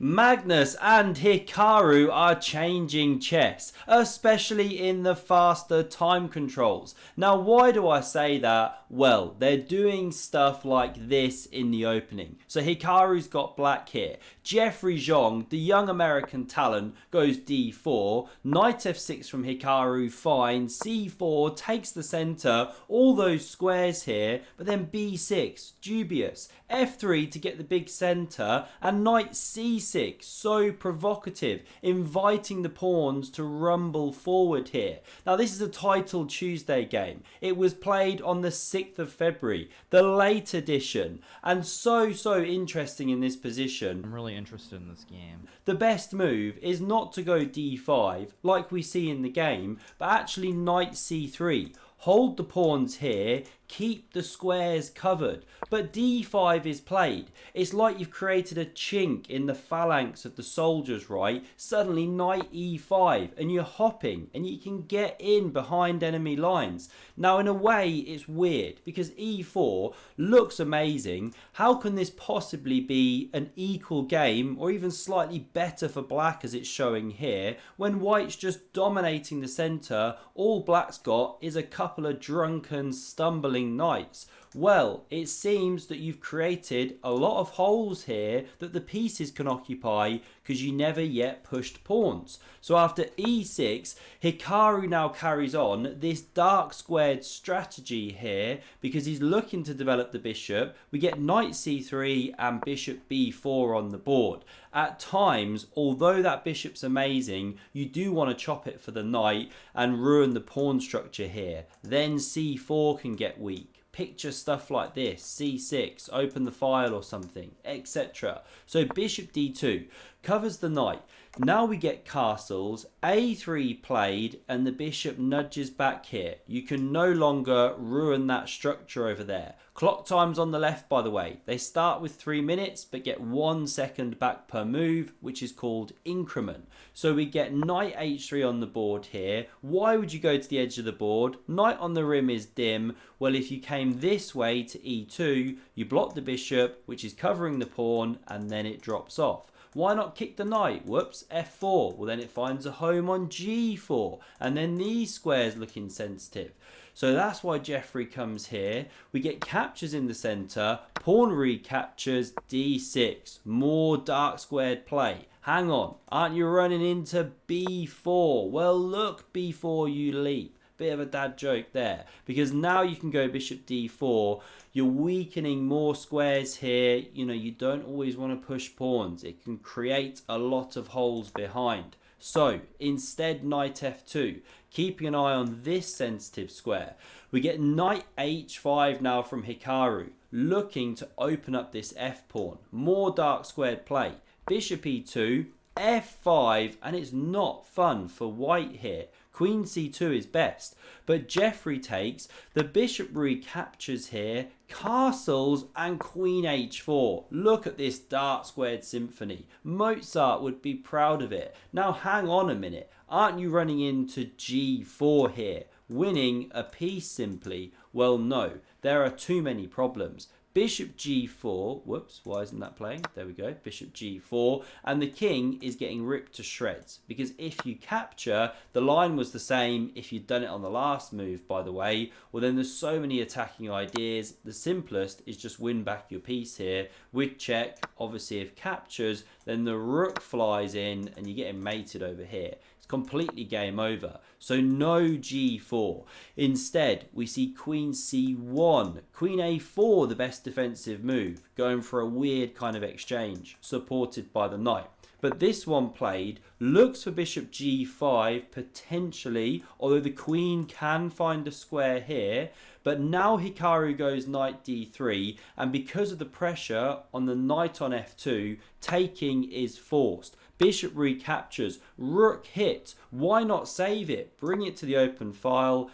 Magnus and Hikaru are changing chess, especially in the faster time controls. Now, why do I say that? Well, they're doing stuff like this in the opening. So Hikaru's got black here. Jeffrey Xiong, the young American talent, goes d4. Knight f6 from Hikaru, fine. c4 takes the center, all those squares here, but then b6, dubious. f3 to get the big center, and knight c6, so provocative, inviting the pawns to rumble forward here. Now, this is a title Tuesday game. It was played on the 6th of February, the late edition, and so interesting in this position. I'm really interested in this game. The best move is not to go d5 like we see in the game, but actually knight c3. Hold the pawns here, keep the squares covered, but d5 is played. It's like you've created a chink in the phalanx of the soldiers, right? Suddenly knight e5 and you're hopping and you can get in behind enemy lines. Now, in a way, it's weird because e4 looks amazing. How can this possibly be an equal game or even slightly better for black as it's showing here when white's just dominating the center? All black's got is a couple of drunken stumbling knights. Well, it seems that you've created a lot of holes here that the pieces can occupy because you never yet pushed pawns. So after e6, Hikaru now carries on this dark squared strategy here because he's looking to develop the bishop. We get knight c3 and bishop b4 on the board. At times, although that bishop's amazing, you do want to chop it for the knight and ruin the pawn structure here. Then c4 can get weak. Picture stuff like this, c6, open the file or something, etc. So bishop d2 covers the knight. Now we get castles, a3 played, and the bishop nudges back here. You can no longer ruin that structure over there. Clock times on the left, by the way. They start with 3 minutes, but get 1 second back per move, which is called increment. So we get knight h3 on the board here. Why would you go to the edge of the board? Knight on the rim is dim. Well, if you came this way to e2, you block the bishop, which is covering the pawn, and then it drops off. Why not kick the knight? Whoops, f4. Well, then it finds a home on g4. And then these squares look insensitive. So that's why Jeffrey comes here. We get captures in the center. Pawn recaptures d6. More dark squared play. Hang on, aren't you running into b4? Well, look, b4 you leap. Bit of a dad joke there, because now you can go bishop d4. You're weakening more squares here. You know, you don't always want to push pawns. It can create a lot of holes behind. So instead, knight f2, keeping an eye on this sensitive square. We get knight h5 now from Hikaru, looking to open up this f pawn. More dark squared play. Bishop e2, f5, and it's not fun for white here. Queen c2 is best, but Jeffrey takes, the bishop recaptures here, castles, and queen h4. Look at this dark squared symphony. Mozart would be proud of it. Now hang on a minute, aren't you running into g4 here, winning a piece simply? Well, no, there are too many problems. Bishop g4, whoops, why isn't that playing? There we go, bishop g4, and the king is getting ripped to shreds, because if you capture, the line was the same if you'd done it on the last move, by the way. Well, then there's so many attacking ideas. The simplest is just win back your piece here with check. Obviously, if captures, then the rook flies in and you're getting mated over here. Completely game over. So no g4. Instead, we see queen c1, queen a4, the best defensive move, going for a weird kind of exchange, supported by the knight. But this one played looks for bishop g5 potentially, although the queen can find a square here. But now Hikaru goes knight d3, and because of the pressure on the knight on f2, taking is forced. Bishop recaptures, rook hits. Why not save it? Bring it to the open file.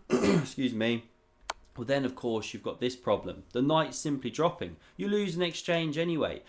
Excuse me. Well, then, of course, you've got this problem. The knight's simply dropping. You lose an exchange anyway.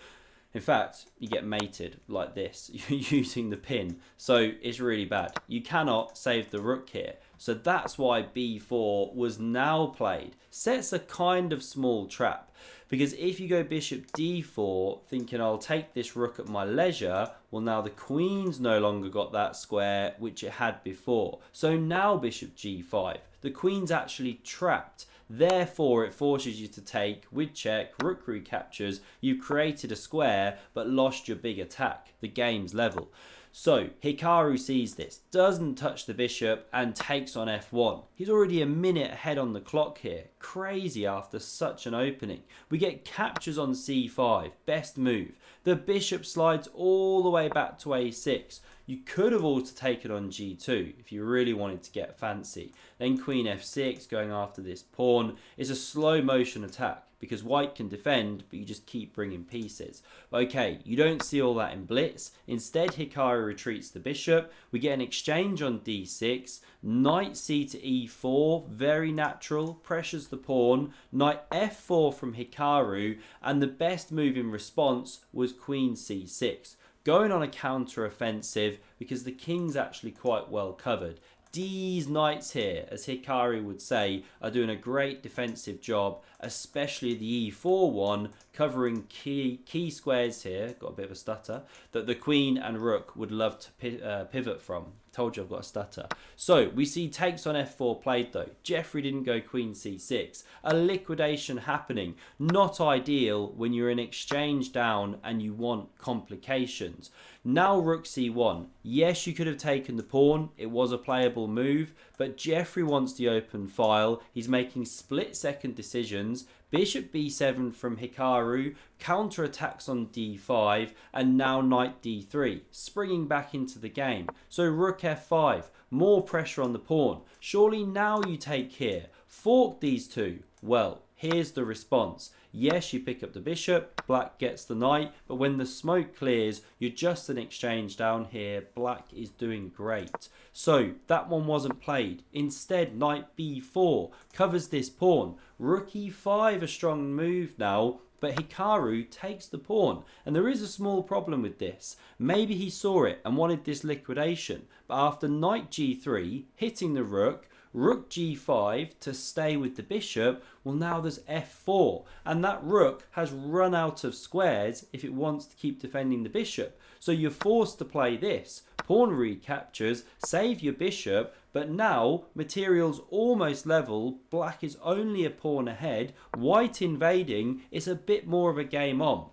In fact, you get mated like this, using the pin. So it's really bad. You cannot save the rook here. So that's why b4 was now played. Sets a kind of small trap. because if you go bishop d4 thinking I'll take this rook at my leisure, well, now the queen's no longer got that square which it had before. So now bishop g5, the queen's actually trapped. Therefore, it forces you to take with check, rook recaptures. You've created a square but lost your big attack. The game's level. So Hikaru sees this, doesn't touch the bishop and takes on f1. He's already a minute ahead on the clock here. Crazy after such an opening. We get captures on c5, best move. The bishop slides all the way back to a6. You could have also taken on g2 if you really wanted to get fancy. Then queen f6 going after this pawn is a slow motion attack because white can defend, but you just keep bringing pieces. Okay, you don't see all that in blitz. Instead, Hikaru retreats the bishop. We get an exchange on d6. Knight c to e4, very natural, pressures the pawn. Knight f4 from Hikaru, and the best move in response was queen c6. Going on a counter-offensive because the king's actually quite well covered. These knights here, as Hikaru would say, are doing a great defensive job, especially the e4 one, covering key squares here, got a bit of a stutter, that the queen and rook would love to pivot from. Told you I've got a stutter. So we see takes on f4 played though. Jeffrey didn't go queen c6. A liquidation happening. Not ideal when you're in exchange down and you want complications. Now rook c1. Yes, you could have taken the pawn. It was a playable move, but Jeffrey wants the open file. He's making split-second decisions. Bishop b7 from Hikaru, counter-attacks on d5, and now knight d3, springing back into the game. So rook f5, more pressure on the pawn. Surely now you take here. Fork these two. Well, here's the response. Yes, you pick up the bishop, black gets the knight, but when the smoke clears, you're just an exchange down here. Black is doing great. So that one wasn't played. Instead, knight b4 covers this pawn. Rook e5, a strong move now, but Hikaru takes the pawn. And there is a small problem with this. Maybe he saw it and wanted this liquidation, but after knight g3, hitting the rook, rook g5 to stay with the bishop, well, now there's f4, and that rook has run out of squares if it wants to keep defending the bishop. So you're forced to play this. Pawn recaptures, save your bishop, but now material's almost level. Black is only a pawn ahead. White invading is a bit more of a game on.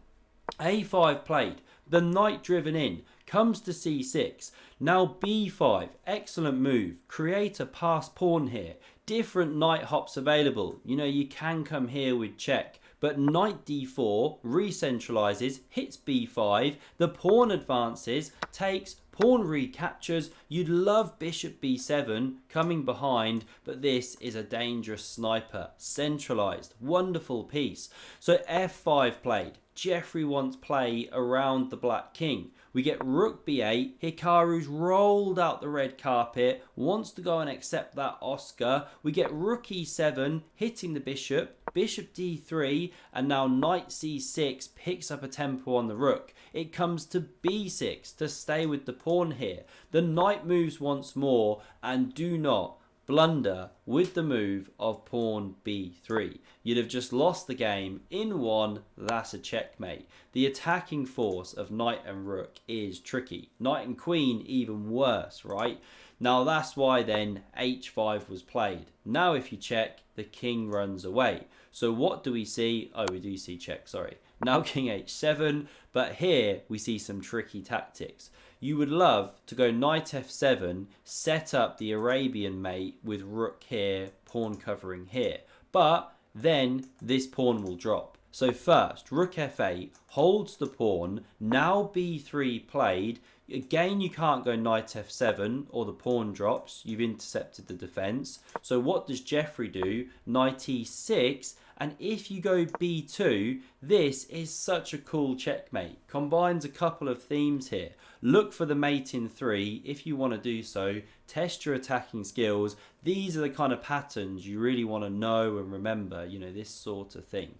a5 played, the knight driven in, comes to c6. Now b5, excellent move. Create a passed pawn here. Different knight hops available. You know, you can come here with check. But knight d4 re-centralizes, hits b5. The pawn advances, takes, pawn recaptures. You'd love bishop b7 coming behind, but this is a dangerous sniper. Centralized, wonderful piece. So f5 played. Jeffrey wants play around the black king. We get rook b8. Hikaru's rolled out the red carpet, wants to go and accept that Oscar. We get rook e7, hitting the bishop, bishop d3, and now knight c6 picks up a tempo on the rook. It comes to b6 to stay with the pawn here. The knight moves once more, and do not blunder with the move of pawn b3. You'd have just lost the game in one. That's a checkmate. The attacking force of knight and rook is tricky. Knight and queen even worse, right? Now that's why then h5 was played. Now if you check, the king runs away. So what do we see? Oh, we do see check, sorry. Now king h7, but here we see some tricky tactics. You would love to go knight f7, set up the Arabian mate with rook here, pawn covering here. But then this pawn will drop. So first, rook f8 holds the pawn. Now b3 played. Again, you can't go knight f7 or the pawn drops. You've intercepted the defense. So what does Jeffrey do? Knight e6. And if you go b2, this is such a cool checkmate. Combines a couple of themes here. Look for the mate in 3 if you want to do so. Test your attacking skills. These are the kind of patterns you really want to know and remember, you know, this sort of thing.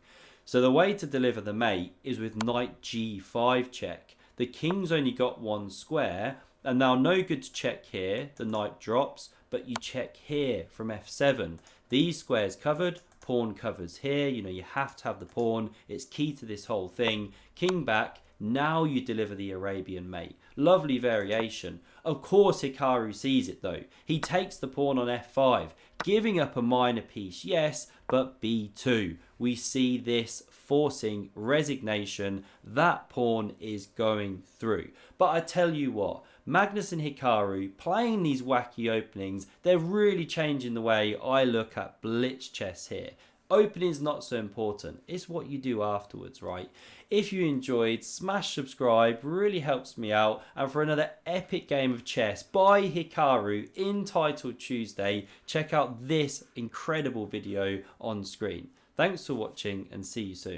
So the way to deliver the mate is with knight g5 check. The king's only got one square, and now no good to check here. The knight drops, but you check here from f7. These squares covered, pawn covers here. You know, you have to have the pawn. It's key to this whole thing. King back. Now you deliver the Arabian mate. Lovely variation. Of course, Hikaru sees it though. He takes the pawn on f5, giving up a minor piece, yes, but b2. We see this forcing resignation. That pawn is going through. But I tell you what, Magnus and Hikaru playing these wacky openings, they're really changing the way I look at blitz chess here. Opening's not so important. It's what you do afterwards, right? If you enjoyed, smash subscribe, really helps me out. And for another epic game of chess by Hikaru entitled Tuesday, check out this incredible video on screen. Thanks for watching and see you soon.